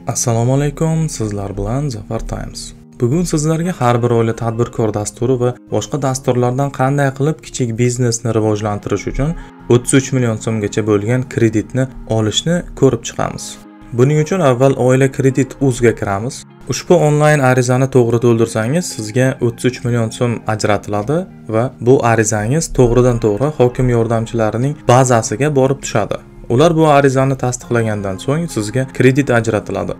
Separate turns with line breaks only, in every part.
Assalomu alaykum, sizlar bilan Zafar Times. Bugun sizlarga har bir oila tadbirkor dasturi va boshqa dasturlardan qanday qilib kichik biznesni rivojlantirish uchun 33 million so'mgacha bo'lgan kreditni olishni ko'rib chiqamiz. Buning uchun avval oila kredit uzga kiramiz. Ushbu onlayn arizani to'g'ri to'ldirsangiz, sizga 33 million so'm ajratiladi va bu arizangiz to'g'ridan-to'g'ri hokim yordamchilarining bazasiga borib tushadi. Ular bu arizani tasdiqlagandan so'ng sizga kredit ajratiladi.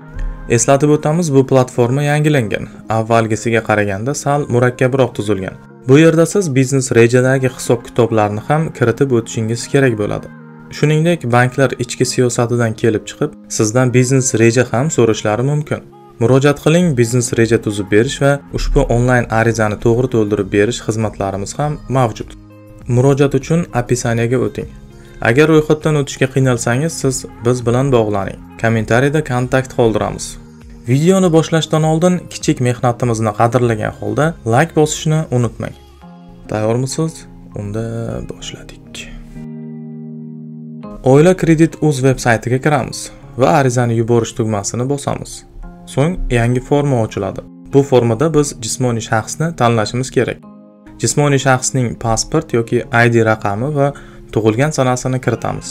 Eslatib o'tamiz, bu platforma yangilangan. Avvalgisiga qaraganda sal murakkabroq tuzilgan. Bu yerda siz biznes rejadagi hisob-kitoblarni ham kiritib o'tishingiz kerak bo'ladi. Shuningdek, banklar ichki siyosatidan kelib chiqib, sizdan biznes reja ham so'rashlari mumkin. Murojaat qiling, biznes reja tuzib berish va ushbu onlayn arizani to'g'ri to'ldirib berish xizmatlarimiz ham mavjud. Murojaat uchun opisiyaga o'ting. Agar ro'yxatdan o'tishga qiynalsangiz, siz biz bilan bog'laning. Kommentariyada kontakt qoldiramiz. Videoni boshlashdan oldin kichik mehnatimizni qadrlagan holda like bosishni unutmang. Tayyormisiz? Unda boshladik. Oila kredit uz veb-saytiga kiramiz va arizani yuborish tugmasini bosamiz. So'ng yangi forma ochiladi. Bu formada biz jismoniy shaxsni tanlashimiz kerak. Jismoniy shaxsning pasport yoki ID raqami va tug'ilgan sanasini kiritamiz.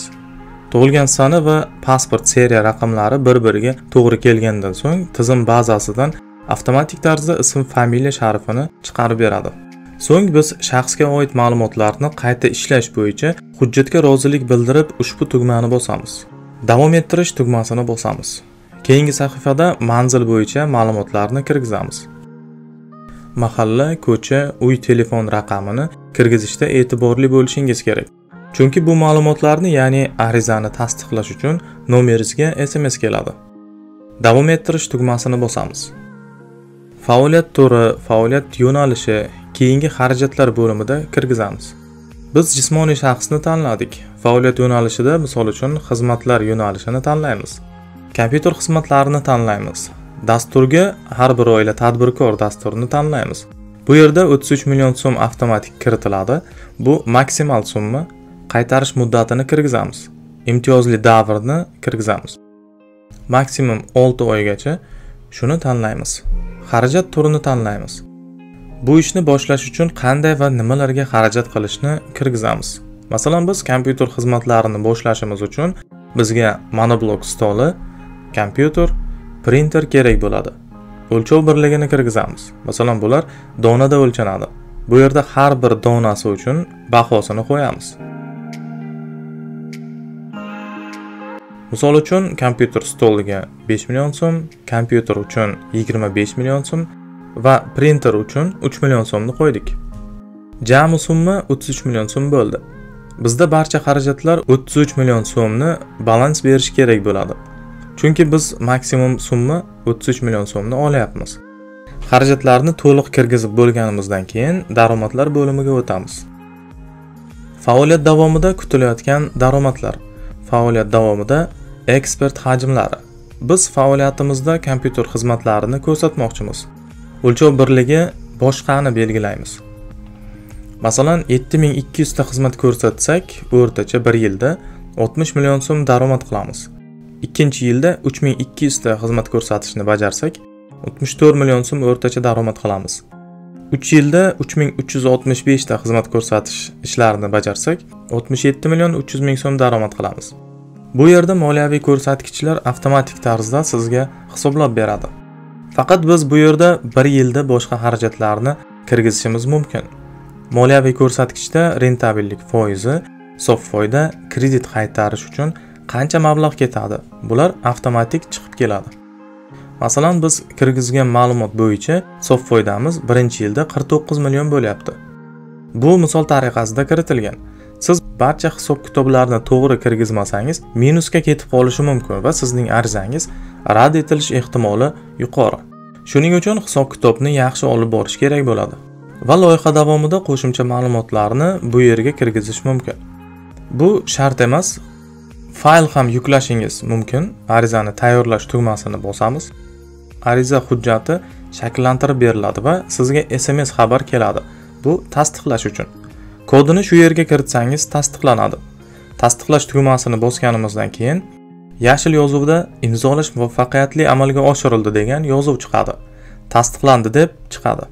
Tug'ilgan sana va pasport seriya raqamlari bir-biriga to'g'ri kelgandan so'ng tizim bazasidan avtomatik tarzda ism-familiya sharifini chiqarib beradi. So'ng biz shaxsga oid ma'lumotlarni qayta ishlash bo'yicha hujjatga rozilik bildirib ushbu tugmani bosamiz. Davom ettirish tugmasini bosamiz. Keyingi sahifada manzil bo'yicha ma'lumotlarni kirgizamiz. Mahalla, ko'cha, uy telefon raqamini kirgizishda e'tiborli bo'lishingiz kerak. Chunki bu ma'lumotlarni, ya'ni arizani tasdiqlash uchun nomeringizga SMS keladi. Davom ettirish tugmasini bosamiz. Faoliyat turi, faoliyat yo'nalishi, keyingi xarajatlar bo'limida kirgizamiz. Biz jismoniy shaxsni tanladik. Faoliyat yo'nalishida, misol uchun, xizmatlar yo'nalishini tanlaymiz. Kompyuter xizmatlarini tanlaymiz. Dasturga har bir oila tadbirkor dasturini tanlaymiz. Bu yerda 33 million so'm avtomatik kiritiladi. Bu maksimal summa. Qaytarish muddatini kirgizamiz. Imtiyozli davrni kirgizamiz. Maksimum 6 oygacha shuni tanlaymiz. Xarajat turini tanlaymiz. Bu ishni boshlash uchun qanday va nimalarga xarajat qilishni kirgizamiz. Masalan, biz kompyuter xizmatlarini boshlashimiz uchun bizga monoblok stoli, kompyuter, printer kerak bo'ladi. O'lchov birligini kirgizamiz. Masalan, bular donada o'lchanadi. Bu yerda har bir donasi uchun bahosini qo'yamiz. Misol uchun, kompyuter stoliga 5 million so'm, kompyuter uchun 25 million so'm va printer uchun 3 million so'mni qo'ydik. Jami summa 33 million so'm bo'ldi. Bizda barcha xarajatlar 33 million so'mni balans berish kerak bo'ladi. Chunki biz maksimum summa 33 million so'mni olyapmiz. Xarajatlarni to'liq kirgizib bo'lganimizdan keyin daromadlar bo'limiga o'tamiz. Faoliyat davomida kutilayotgan daromadlar. Faoliyat davomida eksport hajmlari. Biz faoliyatimizda kompyuter xizmatlarini ko'rsatmoqchimiz. O'lchov birligi boshqani belgilaymiz. Masalan, 7200 ta xizmat ko'rsatsak, o'rtacha 1 yilda 60 million so'm daromad qilamiz. Ikkinchi yilda 3200 ta xizmat ko'rsatishni bajarsak, 64 million so'm o'rtacha daromad qilamiz. 3 yilda 3365 ta xizmat ko'rsatish ishlarini bajarsak, 67 million 300 ming so'm daromad qilamiz. Bu yerda moliyaviy ko'rsatkichlar avtomatik tarzda sizga hisoblab beradi. Faqat biz bu yerda 1 yilda boshqa xarajatlarni kirgizishimiz mumkin. Moliyaviy ko'rsatkichda rentabillik foizi, sof foyda, kredit qaytarish uchun qancha mablag' ketadi? Bular avtomatik chiqib keladi. Masalan, biz kirgizgan ma'lumot bo'yicha sof foydamiz 1-yilda 49 million bo'lyapti. Bu misol tariqasida kiritilgan. Siz barcha hisob-kitoblarni to'g'ri kirgizmasangiz, minusga ketib qolishi mumkin va sizning arizangiz rad etilish ehtimoli yuqori. Shuning uchun hisob-kitobni yaxshi olib borish kerak bo'ladi. Va loyiha davomida qo'shimcha ma'lumotlarni bu yerga kirgizish mumkin. Bu shart emas. Fayl ham yuklashingiz mumkin. Arizani tayyorlash tugmasini bosamiz. Ariza hujjati shakllantirib beriladi va sizga SMS xabar keladi. Bu tasdiqlash uchun. Kodini shu yerga kiritsangiz tasdiqlanadi. Tasdiqlash tugmasini bosganimizdan keyin Yashil yozuvda imzolash muvaffaqiyatli amalga oshirildi degan yozuv chiqadi. Tasdiqlandi deb chiqadi.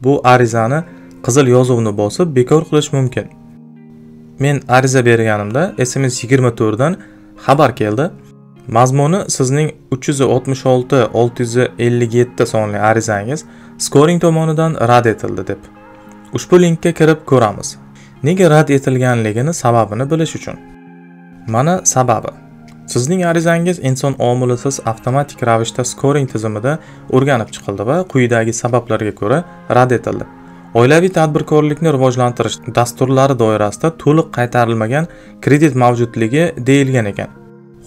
Bu arizani qizil yozuvni bosib bekor qilish mumkin. Men ariza berganimda SMS 24 dan xabar keldi. Mazmuni sizning 366-657 sonli arizangiz Scoring tomonidan rad etildi deb. Ushbu linkka kirib ko'ramiz. Nega rad etilganligini sababini bilish uchun. Mana sababi. Sizning arizangiz inson omilisiz avtomatik ravishda Scoring tizimida o'rganib chiqildi va quyidagi sabablarga ko'ra rad etildi. Oilaviy tadbirkorlikni rivojlantirish dasturlari doirasida to'liq qaytarilmagan kredit mavjudligi deyilgan ekan.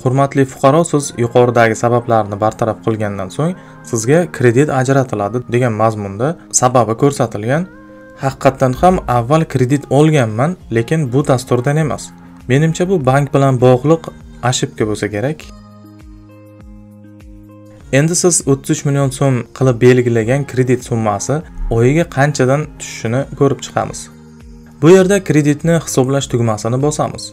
Hurmatli fuqaro, siz yuqoridagi sabablarni bartaraf qilgandan so'ng sizga kredit ajratiladi degan mazmunda sababi ko'rsatilgan. Haqiqatan ham avval kredit olganman, lekin bu dasturdan emas. Menimcha bu bank bilan bog'liq ошибка bo'lsa kerak. Endi siz 33 million so'm qilib belgilagan kredit summasi oyiga qanchadan tushishini ko'rib chiqamiz. Bu yerda kreditni hisoblash tugmasini bosamiz.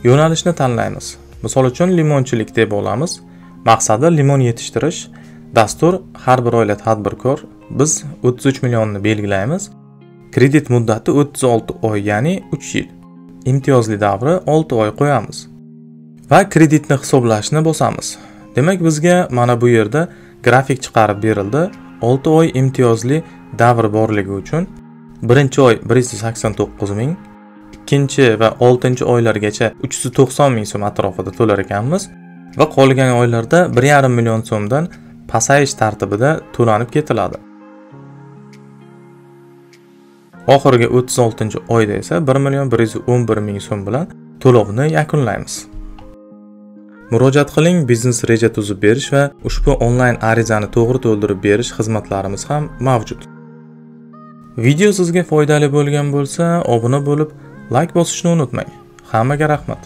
Yo'nalishni tanlaymiz. Misol uchun limonchilik deb olamiz. Maqsadi limon yetishtirish. Dastur har bir oila tadbirkor. Biz 33 millionni belgilaymiz. Kredit muddati 36 oy, ya'ni 3 yil. Imtiyozli davri 6 oy qo'yamiz. Va kreditni hisoblashni bosamiz. Demak, bizga mana bu yerda grafik chiqarib berildi. 6 oy imtiyozli davr borligi uchun birinchi oy 189 ming, ikkinchi va 6-chi oylargacha 390 ming so'm atrofida to'lar ekanmiz va qolgan oylarda 1,5 million so'mdan pasayish tartibida to'lanib ketiladi. Oxirgi 36-oyda esa 1,111 ming so'm bilan to'lovni yakunlaymiz. Murojaat qiling, biznes reja tuzib berish va ushbu onlayn arizani to'g'ri to'ldirib berish xizmatlarimiz ham mavjud. Video sizga foydali bo'lgan bo'lsa, obuna bo'lib, like bosishni unutmang. Hammaga rahmat.